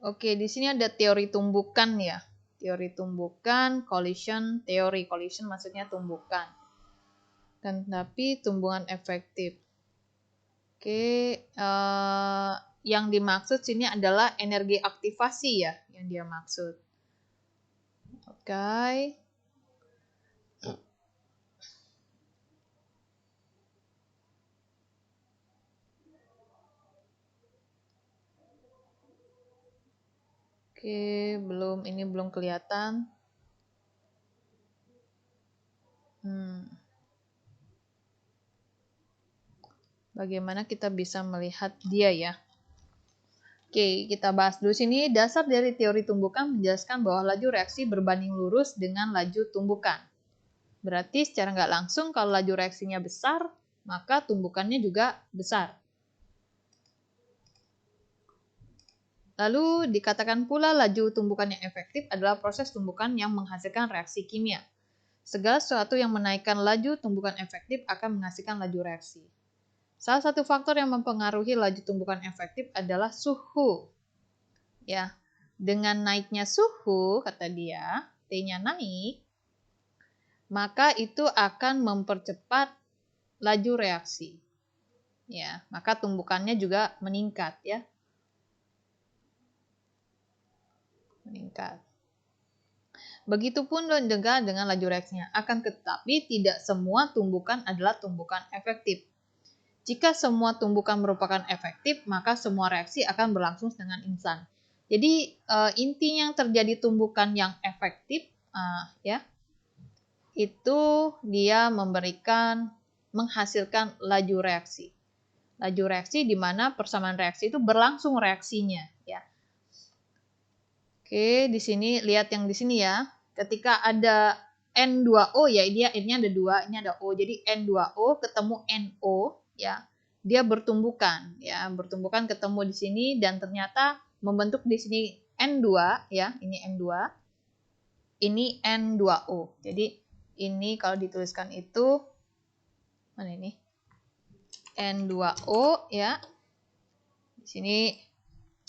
Oke, di sini ada teori tumbukan ya. Teori tumbukan, collision teori. Collision maksudnya tumbukan. Dan tapi tumbuhan efektif. Oke, yang dimaksud sini adalah energi aktivasi ya, yang dia maksud. Oke. Oke, ini belum kelihatan. Bagaimana kita bisa melihat dia ya? Oke, kita bahas dulu sini. Dasar dari teori tumbukan menjelaskan bahwa laju reaksi berbanding lurus dengan laju tumbukan. Berarti secara nggak langsung kalau laju reaksinya besar, maka tumbukannya juga besar. Lalu dikatakan pula laju tumbukan yang efektif adalah proses tumbukan yang menghasilkan reaksi kimia. Segala sesuatu yang menaikkan laju tumbukan efektif akan menghasilkan laju reaksi. Salah satu faktor yang mempengaruhi laju tumbukan efektif adalah suhu. Ya, dengan naiknya suhu, kata dia, T-nya naik, maka itu akan mempercepat laju reaksi. Ya, maka tumbukannya juga meningkat ya. Meningkat. Begitupun juga dengan laju reaksinya. Akan tetapi tidak semua tumbukan adalah tumbukan efektif. Jika semua tumbukan merupakan efektif, maka semua reaksi akan berlangsung dengan instan. Jadi intinya yang terjadi tumbukan yang efektif ya, itu dia menghasilkan laju reaksi. Laju reaksi di mana persamaan reaksi itu berlangsung reaksinya ya. Oke, di sini lihat yang di sini ya. Ketika ada N2O ya, ini ada 2, ini ada O. Jadi N2O ketemu NO ya. Dia bertumbukan ya, bertumbukan ketemu di sini dan ternyata membentuk di sini N2 ya, ini N2. Ini N2O. Jadi ini kalau dituliskan itu mana ini? N2O ya. Di sini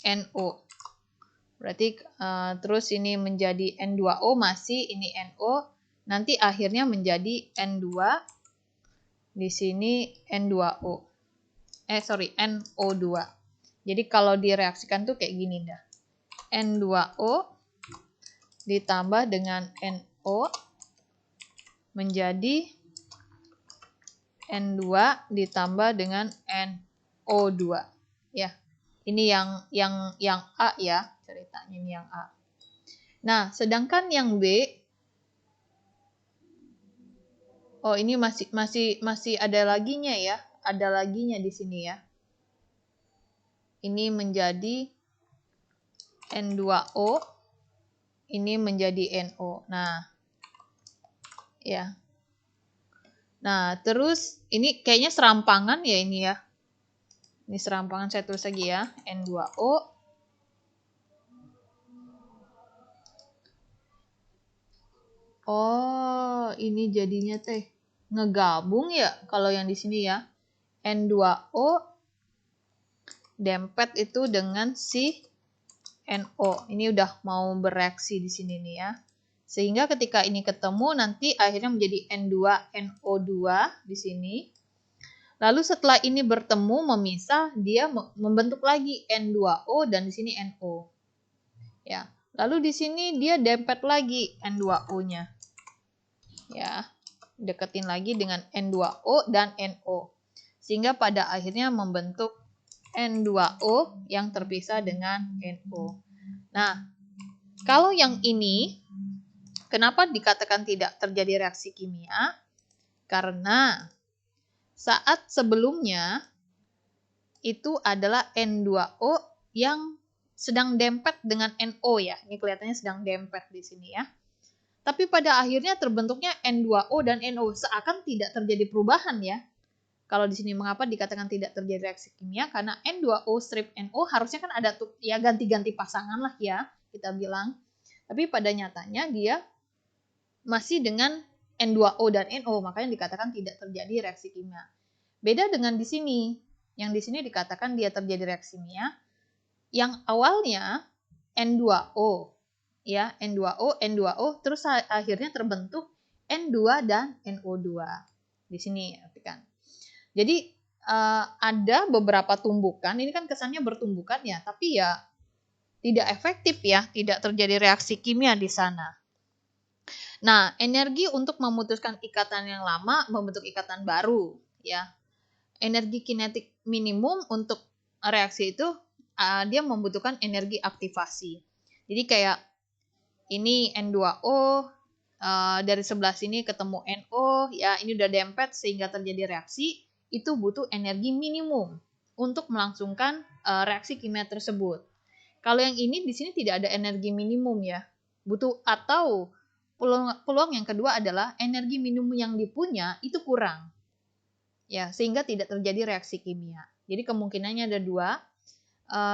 NO. Berarti terus ini menjadi N2O, masih ini NO, nanti akhirnya menjadi N2, di sini N2O. NO2. Jadi kalau direaksikan tuh kayak gini dah. N2O ditambah dengan NO menjadi N2 ditambah dengan NO2. Ya. Ini yang A ya, ceritanya ini yang A. Nah, sedangkan yang B, oh ini masih ada laginya ya, ada laginya di sini ya. Ini menjadi N2O, ini menjadi NO. Nah, ya. Nah, terus ini kayaknya serampangan ya ini ya. Ini serampangan, saya tulis lagi ya, N2O. Oh, ini jadinya teh ngegabung ya kalau yang di sini ya. N2O dempet itu dengan si NO. Ini udah mau bereaksi di sini nih ya. Sehingga ketika ini ketemu nanti akhirnya menjadi N2NO2 di sini. Lalu setelah ini bertemu memisah, dia membentuk lagi N2O dan di sini NO. Ya. Lalu di sini dia dempet lagi N2O-nya. Ya. Deketin lagi dengan N2O dan NO. Sehingga pada akhirnya membentuk N2O yang terpisah dengan NO. Nah, kalau yang ini kenapa dikatakan tidak terjadi reaksi kimia? Karena saat sebelumnya itu adalah N2O yang sedang dempet dengan NO ya. Ini kelihatannya sedang dempet di sini ya. Tapi pada akhirnya terbentuknya N2O dan NO, seakan tidak terjadi perubahan ya. Kalau di sini mengapa dikatakan tidak terjadi reaksi kimia? Karena N2O strip NO harusnya kan ada tuh ya ganti-ganti pasangan lah ya kita bilang. Tapi pada nyatanya dia masih dengan N2O dan NO, makanya dikatakan tidak terjadi reaksi kimia. Beda dengan di sini. Yang di sini dikatakan dia terjadi reaksi kimia. Yang awalnya N2O. Ya, N2O, N2O, terus akhirnya terbentuk N2 dan NO2. Di sini, kan. Jadi, ada beberapa tumbukan, ini kan kesannya bertumbukan ya, tapi ya tidak efektif ya, tidak terjadi reaksi kimia di sana. Nah, energi untuk memutuskan ikatan yang lama membentuk ikatan baru, ya. Energi kinetik minimum untuk reaksi itu dia membutuhkan energi aktivasi. Jadi kayak ini N2O dari sebelah sini ketemu NO, ya ini udah dempet sehingga terjadi reaksi, itu butuh energi minimum untuk melangsungkan reaksi kimia tersebut. Kalau yang ini di sini tidak ada energi minimum ya, butuh atau peluang yang kedua adalah energi minimum yang dipunya itu kurang. Ya, sehingga tidak terjadi reaksi kimia. Jadi kemungkinannya ada dua,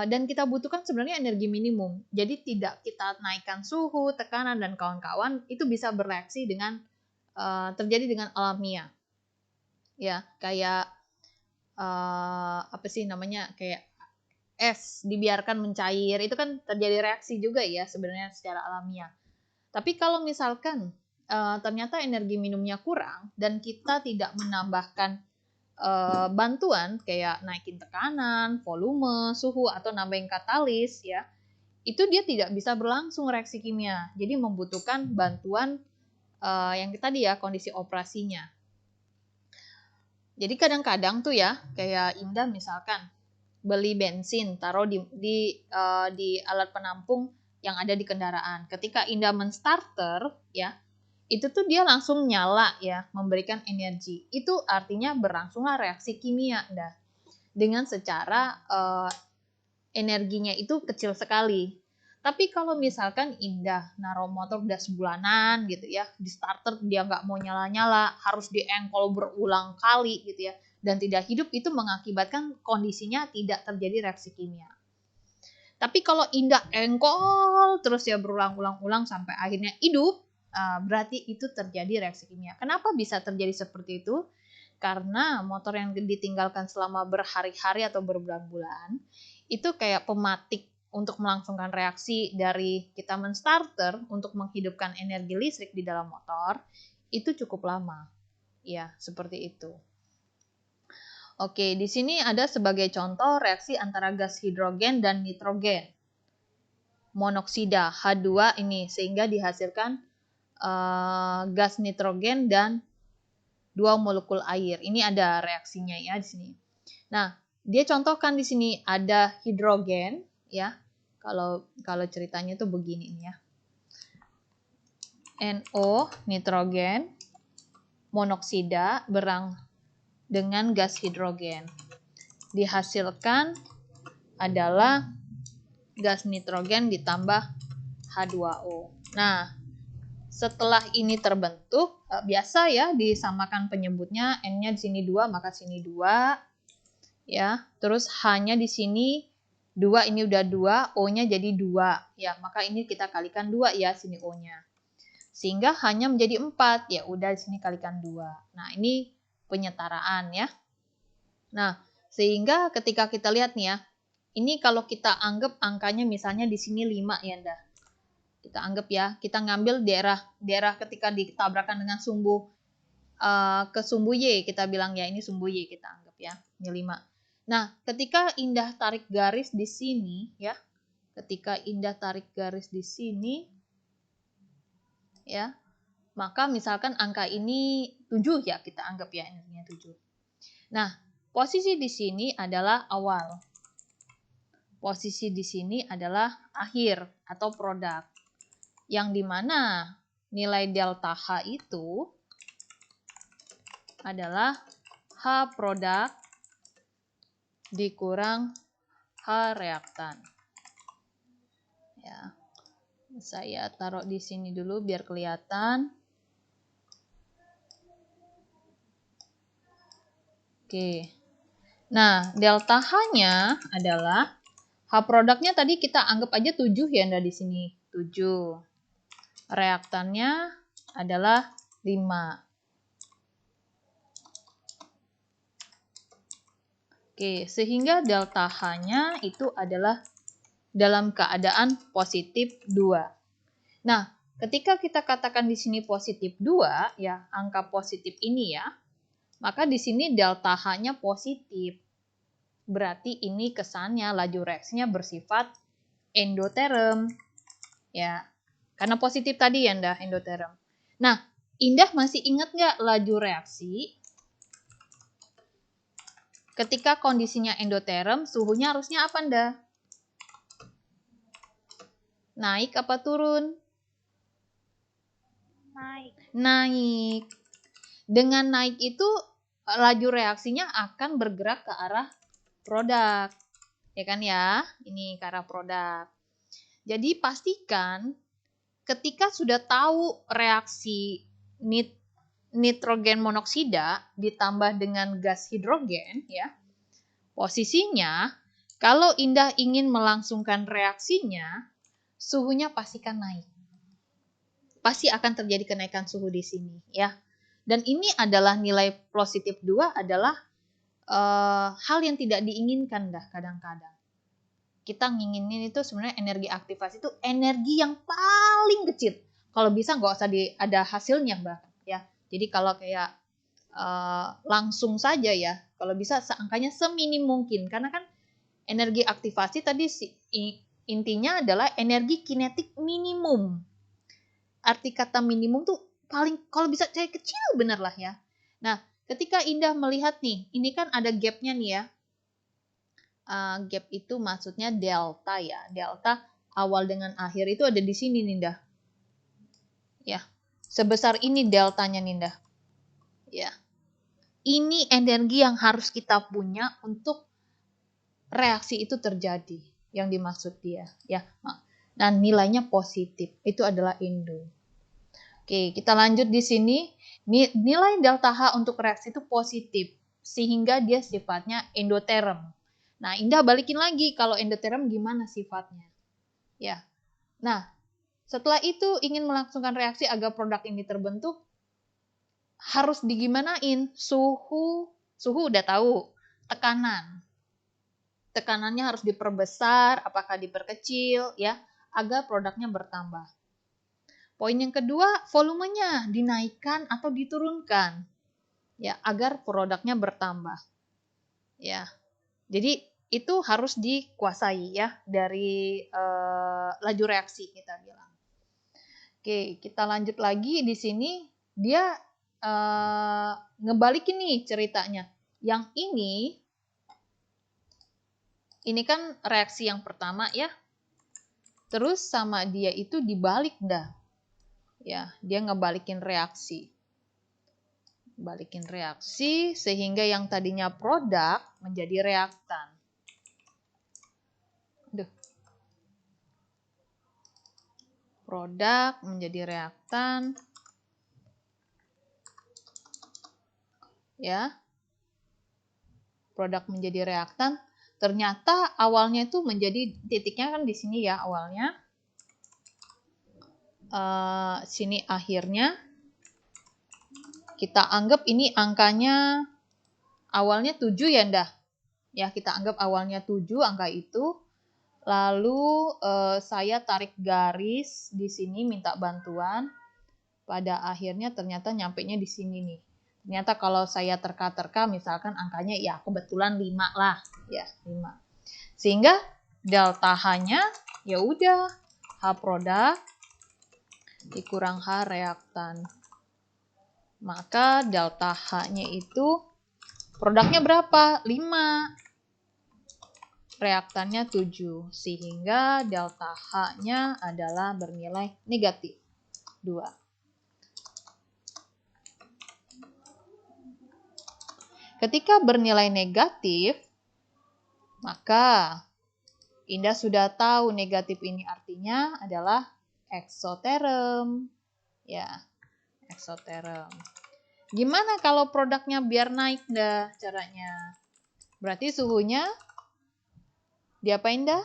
dan kita butuhkan sebenarnya energi minimum. Jadi tidak kita naikkan suhu, tekanan, dan kawan-kawan, itu bisa bereaksi dengan terjadi dengan alamiah. Ya, kayak apa sih namanya, kayak es dibiarkan mencair, itu kan terjadi reaksi juga ya sebenarnya secara alamiah. Tapi kalau misalkan ternyata energi minumnya kurang dan kita tidak menambahkan bantuan kayak naikin tekanan, volume, suhu, atau nambahin katalis ya, itu dia tidak bisa berlangsung reaksi kimia. Jadi membutuhkan bantuan yang tadi ya, kondisi operasinya. Jadi kadang-kadang tuh ya, kayak Indah misalkan beli bensin, taruh di alat penampung yang ada di kendaraan. Ketika Indah menstarter ya, itu tuh dia langsung nyala ya, memberikan energi. Itu artinya berlangsunglah reaksi kimia dah. Dengan secara energinya itu kecil sekali. Tapi kalau misalkan Indah naruh motor udah sebulanan gitu ya, di starter dia nggak mau nyala-nyala, harus di-engkol berulang kali gitu ya, dan tidak hidup, itu mengakibatkan kondisinya tidak terjadi reaksi kimia. Tapi kalau Indah engkol terus ya berulang-ulang sampai akhirnya hidup, berarti itu terjadi reaksi kimia. Kenapa bisa terjadi seperti itu? Karena motor yang ditinggalkan selama berhari-hari atau berbulan-bulan, itu kayak pematik untuk melangsungkan reaksi dari kita menstarter untuk menghidupkan energi listrik di dalam motor, itu cukup lama. Ya, seperti itu. Oke, di sini ada sebagai contoh reaksi antara gas hidrogen dan nitrogen. Monoksida H2 ini, sehingga dihasilkan gas nitrogen dan 2 molekul air. Ini ada reaksinya ya di sini. Nah, dia contohkan di sini ada hidrogen ya. Kalau ceritanya tuh begini nih ya. NO nitrogen monoksida berang dengan gas hidrogen. Dihasilkan adalah gas nitrogen ditambah H2O. Nah, setelah ini terbentuk, biasa ya disamakan penyebutnya, N-nya di sini 2, maka sini 2. Ya, terus H-nya di sini 2, ini udah 2, O-nya jadi 2. Ya, maka ini kita kalikan 2 ya, sini O-nya. Sehingga H-nya menjadi 4, ya udah di sini kalikan 2. Nah, ini penyetaraan ya. Nah, sehingga ketika kita lihat nih ya, ini kalau kita anggap angkanya misalnya di sini 5 ya, Nda. Kita anggap ya, kita ngambil daerah ketika ditabrakan dengan sumbu ke sumbu Y, kita bilang ya ini sumbu Y, kita anggap ya, ini 5. Nah, ketika Indah tarik garis di sini ya, ketika Indah tarik garis di sini ya, maka misalkan angka ini 7 ya, kita anggap ya energinya 7. Nah, posisi di sini adalah awal. Posisi di sini adalah akhir atau produk. Yang dimana nilai delta H itu adalah H produk dikurang H reaktan. Ya. Saya taruh di sini dulu biar kelihatan. Oke. Nah, delta H-nya adalah H produknya tadi kita anggap aja 7 ya, Nda, di sini. 7. Reaktannya adalah 5. Oke, sehingga delta H-nya itu adalah dalam keadaan positif 2. Nah, ketika kita katakan di sini positif 2, ya, angka positif ini ya, maka di sini delta H-nya positif. Berarti ini kesannya laju reaksinya bersifat endoterm. Ya, karena positif tadi ya, Indah, endoterm. Nah, Indah masih ingat nggak laju reaksi? Ketika kondisinya endoterm, suhunya harusnya apa, Indah? Naik apa turun? Naik. Naik. Dengan naik itu, laju reaksinya akan bergerak ke arah produk. Ya kan ya? Ini ke arah produk. Jadi pastikan ketika sudah tahu reaksi nitrogen monoksida ditambah dengan gas hidrogen, ya, posisinya kalau Indah ingin melangsungkan reaksinya, suhunya pastikan naik. Pasti akan terjadi kenaikan suhu di sini, ya. Dan ini adalah nilai positif 2 adalah hal yang tidak diinginkan dah kadang-kadang. Kita nginginin itu sebenarnya energi aktivasi itu energi yang paling kecil. Kalau bisa nggak usah ada hasilnya, Mbak. Ya, jadi kalau kayak langsung saja ya, kalau bisa angkanya seminim mungkin. Karena kan energi aktivasi tadi intinya adalah energi kinetik minimum. Arti kata minimum tuh paling kalau bisa kecil bener lah ya. Nah, ketika Indah melihat nih, ini kan ada gapnya nih ya. Gap itu maksudnya delta ya. Delta awal dengan akhir itu ada di sini Ninda. Ya. Sebesar ini deltanya Ninda. Ya. Ini energi yang harus kita punya untuk reaksi itu terjadi. Yang dimaksud dia, ya. Nah, nilainya positif. Itu adalah endo. Oke, kita lanjut di sini. Nilai delta H untuk reaksi itu positif sehingga dia sifatnya endoterm. Nah, Indah balikin lagi kalau endoterm gimana sifatnya. Ya. Nah, setelah itu ingin melangsungkan reaksi agar produk ini terbentuk, harus digimanain? Suhu udah tahu. Tekanannya harus diperbesar, apakah diperkecil, ya, agar produknya bertambah. Poin yang kedua, volumenya dinaikkan atau diturunkan, ya, agar produknya bertambah. Ya. Jadi itu harus dikuasai ya dari laju reaksi kita bilang. Oke, kita lanjut lagi di sini dia ngebalikin nih ceritanya. Yang ini kan reaksi yang pertama ya. Terus sama dia itu dibalik dah. Ya, dia ngebalikin reaksi. Balikin reaksi sehingga yang tadinya produk menjadi reaktan. Produk menjadi reaktan. Ya. Produk menjadi reaktan. Ternyata awalnya itu menjadi titiknya kan di sini ya awalnya. Sini akhirnya. Kita anggap ini angkanya awalnya 7 ya Ndah. Ya, kita anggap awalnya 7 angka itu. Lalu saya tarik garis di sini minta bantuan. Pada akhirnya ternyata nyampenya di sini nih. Ternyata kalau saya terka-terka misalkan angkanya ya kebetulan 5 lah, ya 5. Sehingga delta H-nya ya udah H produk dikurang H reaktan. Maka delta H-nya itu produknya berapa? 5. Reaktannya 7, sehingga delta H-nya adalah bernilai negatif 2. Ketika bernilai negatif, maka Indah sudah tahu negatif ini artinya adalah eksoterm. Ya, eksoterm. Gimana kalau produknya biar naik dah caranya? Berarti suhunya diapain dah?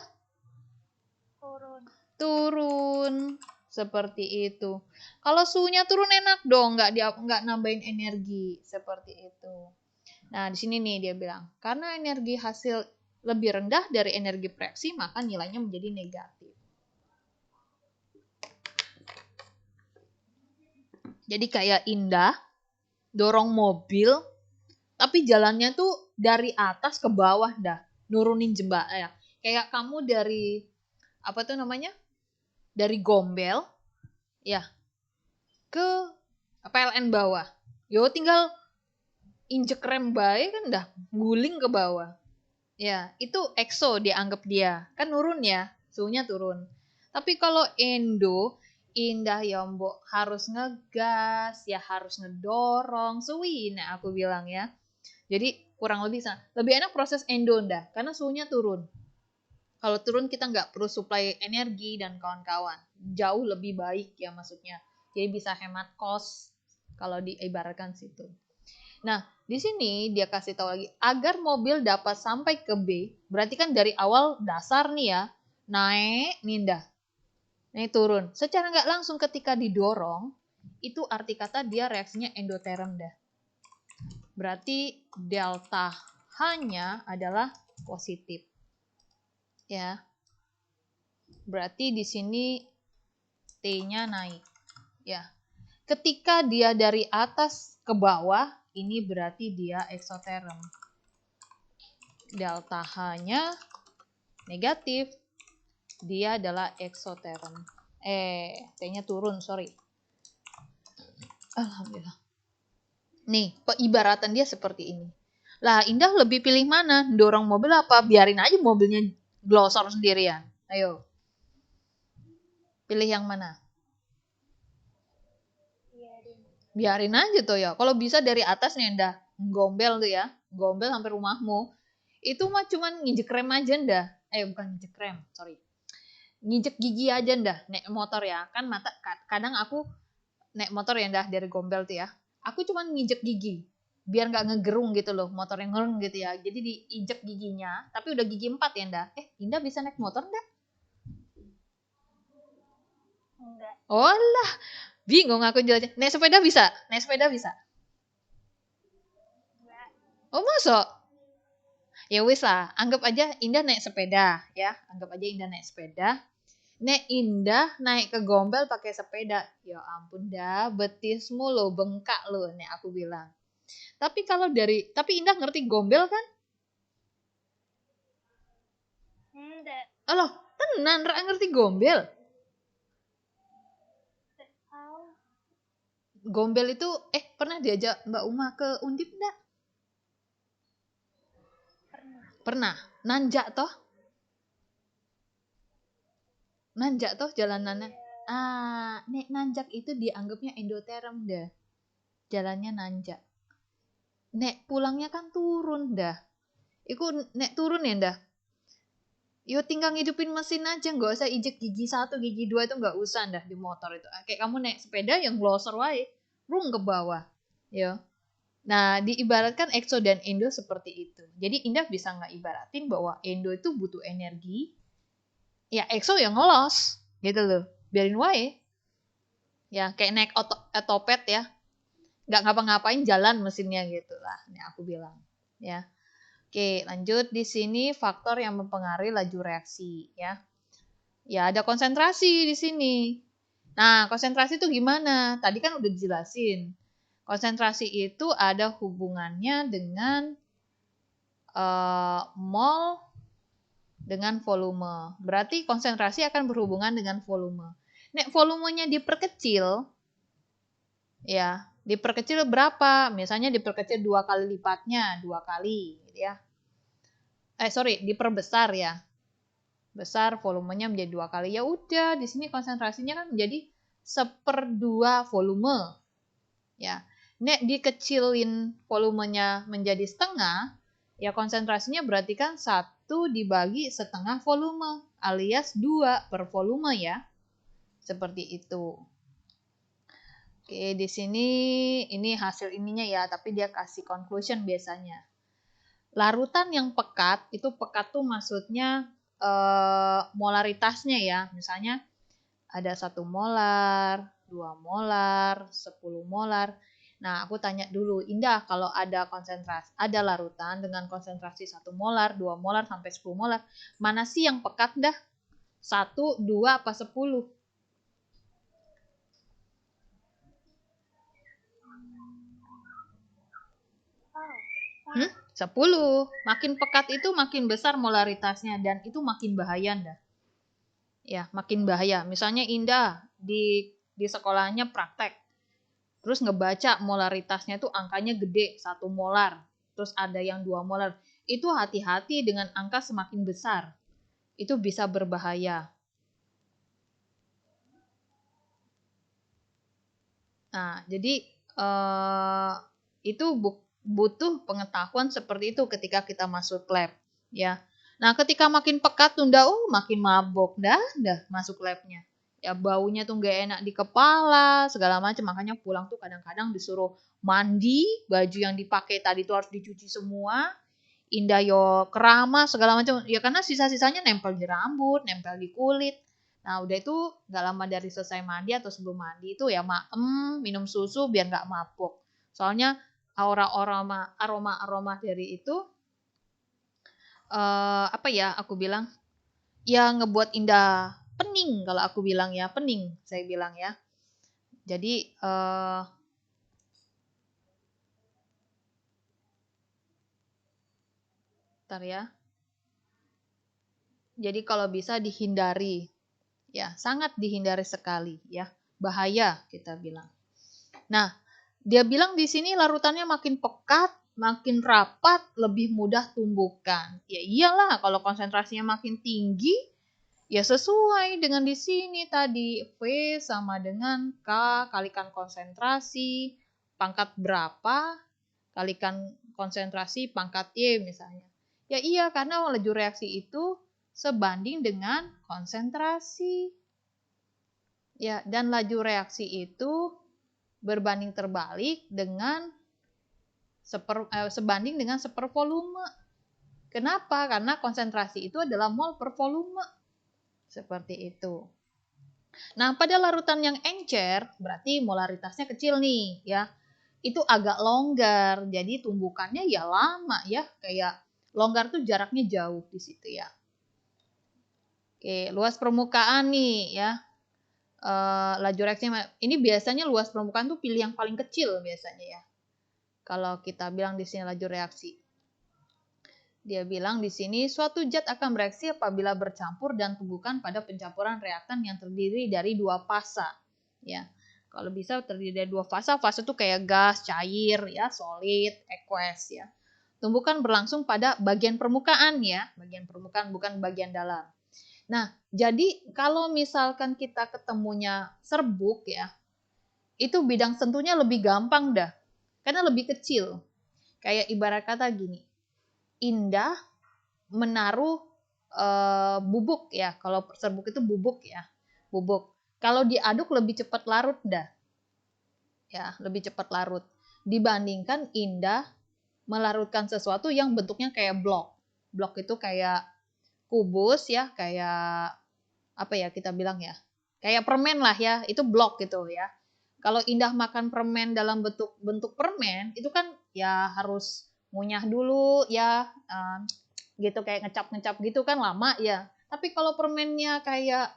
Turun. Seperti itu. Kalau suhunya turun enak dong, nggak nambahin energi seperti itu. Nah, di sini nih dia bilang, karena energi hasil lebih rendah dari energi reaksi, maka nilainya menjadi negatif. Jadi kayak Indah dorong mobil, tapi jalannya tuh dari atas ke bawah dah, nurunin jembatan ya. Kayak kamu dari apa tuh namanya? Dari Gombel ya ke PLN bawah. Yo tinggal injek rem bae kan dah guling ke bawah. Ya, itu EXO dianggap dia. Kan nurun ya, suhunya turun. Tapi kalau Endo, Indah ya mbok harus ngegas, ya harus ngedorong, suwi nah aku bilang ya. Jadi kurang lebih sana. Lebih enak proses Endo ndah, karena suhunya turun. Kalau turun kita nggak perlu suplai energi dan kawan-kawan. Jauh lebih baik ya maksudnya. Jadi bisa hemat kos kalau diibaratkan situ. Nah, di sini dia kasih tahu lagi, agar mobil dapat sampai ke B, berarti kan dari awal dasar nih ya, naik, nindah. Naik turun. Secara nggak langsung ketika didorong, itu arti kata dia reaksinya endoterm dah. Berarti delta H-nya adalah positif. Ya. Berarti di sini T-nya naik. Ya. Ketika dia dari atas ke bawah, ini berarti dia eksoterm. Delta H-nya negatif. Dia adalah eksoterm. T-nya turun, sorry. Alhamdulillah. Nih, ibaratan dia seperti ini. Lah, Indah lebih pilih mana? Dorong mobil apa? Biarin aja mobilnya glosor sendirian. Ayo. Pilih yang mana? Biarin aja tuh ya. Kalau bisa dari atas nih Indah. Gombel tuh ya. Gombel sampai rumahmu. Itu mah cuman nginjek rem aja ndah. Bukan nginjek rem, sorry. Nginjek gigi aja ndah. Naik motor ya. Kan kadang aku naik motor ya ndah dari Gombel tuh ya. Aku cuman nginjek gigi. Biar nggak ngegerung gitu loh. Motor yang ngerung gitu ya. Jadi diinjek giginya. Tapi udah gigi 4 ya ndah. Indah bisa naik motor ndah? Enggak. Oh lah. Bingung aku jelasnya. Naik sepeda bisa? Naik sepeda bisa? Enggak. Oh masa? Ya wis lah, anggap aja Indah naik sepeda ya. Anggap aja Indah naik sepeda. Nek Indah naik ke Gombel pakai sepeda. Ya ampun dah, betismu lo bengkak lo nek aku bilang. Tapi tapi Indah ngerti Gombel kan? Enggak. Aloh, tenan ra ngerti Gombel. Tahu. Gombel itu pernah diajak Mbak Uma ke Undip enggak? Pernah. Nanjak toh? Nanjak toh jalanannya. Nek nanjak itu dianggapnya endoterm dah. Jalannya nanjak. Nek pulangnya kan turun dah. Iku nek turun ya dah. Yo tinggal ngidupin mesin aja, nggak usah injek gigi 1, gigi 2 itu nggak usah dah di motor itu. Kayak kamu naik sepeda yang glosor wae, rung ke bawah. Yo. Nah, diibaratkan exo dan endo seperti itu. Jadi Indah bisa nggak ibaratin bahwa endo itu butuh energi, ya exo yang ngelos, gitu loh. Biarin wae. Ya, kayak naik otopet ya. Nggak ngapa-ngapain jalan mesinnya gitu lah. Ini aku bilang. Ya. Oke, lanjut di sini faktor yang mempengaruhi laju reaksi ya. Ya, ada konsentrasi di sini. Nah, konsentrasi itu gimana? Tadi kan udah dijelasin. Konsentrasi itu ada hubungannya dengan mol dengan volume. Berarti konsentrasi akan berhubungan dengan volume. Nek volumenya diperkecil, ya, diperkecil berapa? Misalnya diperkecil 2 kali lipatnya, 2 kali, gitu ya. Diperbesar ya. Besar volumenya menjadi 2 kali. Ya udah, di sini konsentrasinya kan menjadi 1/2 volume. Ya. Nek dikecilin volumenya menjadi setengah, ya konsentrasinya berarti kan 1 dibagi setengah volume, alias 2 per volume ya. Seperti itu. Oke, di sini ini hasil ininya ya, tapi dia kasih conclusion biasanya. Larutan yang pekat, itu pekat tuh maksudnya molaritasnya ya. Misalnya ada 1 molar, 2 molar, 10 molar. Nah, aku tanya dulu, Indah, kalau ada larutan dengan konsentrasi 1 molar, 2 molar, sampai 10 molar, mana sih yang pekat dah? 1, 2, apa 10? Oh. 10. Makin pekat itu makin besar molaritasnya dan itu makin bahaya dah. Ya, makin bahaya. Misalnya Indah di sekolahnya praktek. Terus ngebaca molaritasnya tuh angkanya gede, 1 molar. Terus ada yang 2 molar. Itu hati-hati dengan angka semakin besar. Itu bisa berbahaya. Nah, jadi itu butuh pengetahuan seperti itu ketika kita masuk lab, ya. Nah, ketika makin pekat tuh makin mabok dah masuk labnya. Ya baunya tuh nggak enak di kepala, segala macam. Makanya pulang tuh kadang-kadang disuruh mandi, baju yang dipakai tadi tuh harus dicuci semua. Indah yo keramas segala macam. Ya karena sisa-sisanya nempel di rambut, nempel di kulit. Nah, udah itu nggak lama dari selesai mandi atau sebelum mandi itu ya minum susu biar nggak mabuk. Soalnya aroma dari itu apa ya aku bilang ya ngebuat Indah pening kalau aku bilang ya pening saya bilang ya. Jadi bentar ya. Jadi kalau bisa dihindari ya sangat dihindari sekali ya bahaya kita bilang. Nah, dia bilang di sini larutannya makin pekat, makin rapat, lebih mudah tumbukan. Ya iyalah, kalau konsentrasinya makin tinggi, ya sesuai dengan di sini tadi. V sama dengan K kalikan konsentrasi, pangkat berapa, kalikan konsentrasi pangkat Y misalnya. Ya iya, karena laju reaksi itu sebanding dengan konsentrasi. Ya, dan laju reaksi itu berbanding terbalik dengan sebanding dengan sepervolume. Kenapa? Karena konsentrasi itu adalah mol per volume. Seperti itu. Nah, pada larutan yang encer, berarti molaritasnya kecil nih, ya. Itu agak longgar, jadi tumbukannya ya lama ya, kayak longgar tuh jaraknya jauh di situ ya. Oke, luas permukaan nih ya. Laju reaksi ini biasanya luas permukaan tuh pilih yang paling kecil biasanya ya. Kalau kita bilang di sini laju reaksi. Dia bilang di sini suatu zat akan bereaksi apabila bercampur dan tumbukan pada pencampuran reaktan yang terdiri dari 2 fasa. Ya. Kalau bisa terdiri dari 2 fasa, fase itu kayak gas, cair, ya, solid, aqueous ya. Tumbukan berlangsung pada bagian permukaan ya, bagian permukaan bukan bagian dalam. Nah, jadi kalau misalkan kita ketemunya serbuk ya, itu bidang sentuhnya lebih gampang dah. Karena lebih kecil. Kayak ibarat kata gini, Indah menaruh bubuk ya. Kalau serbuk itu bubuk ya, bubuk. Kalau diaduk lebih cepat larut dah. Ya, lebih cepat larut. Dibandingkan Indah melarutkan sesuatu yang bentuknya kayak blok. Blok itu kayak kubus ya, kayak apa ya kita bilang ya, kayak permen lah ya, itu blok gitu ya. Kalau Indah makan permen dalam bentuk permen, itu kan ya harus ngunyah dulu ya, gitu kayak ngecap-ngecap gitu kan lama ya. Tapi kalau permennya kayak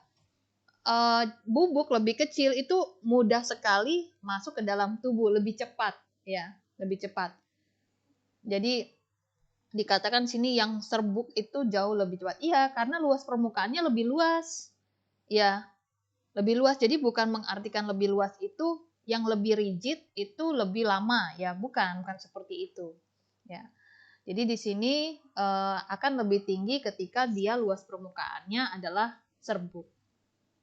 bubuk lebih kecil itu mudah sekali masuk ke dalam tubuh, lebih cepat ya, lebih cepat. Jadi dikatakan sini yang serbuk itu jauh lebih cepat. Iya, karena luas permukaannya lebih luas. Ya, lebih luas. Jadi bukan mengartikan lebih luas itu yang lebih rigid itu lebih lama ya, bukan seperti itu. Ya. Jadi di sini akan lebih tinggi ketika dia luas permukaannya adalah serbuk.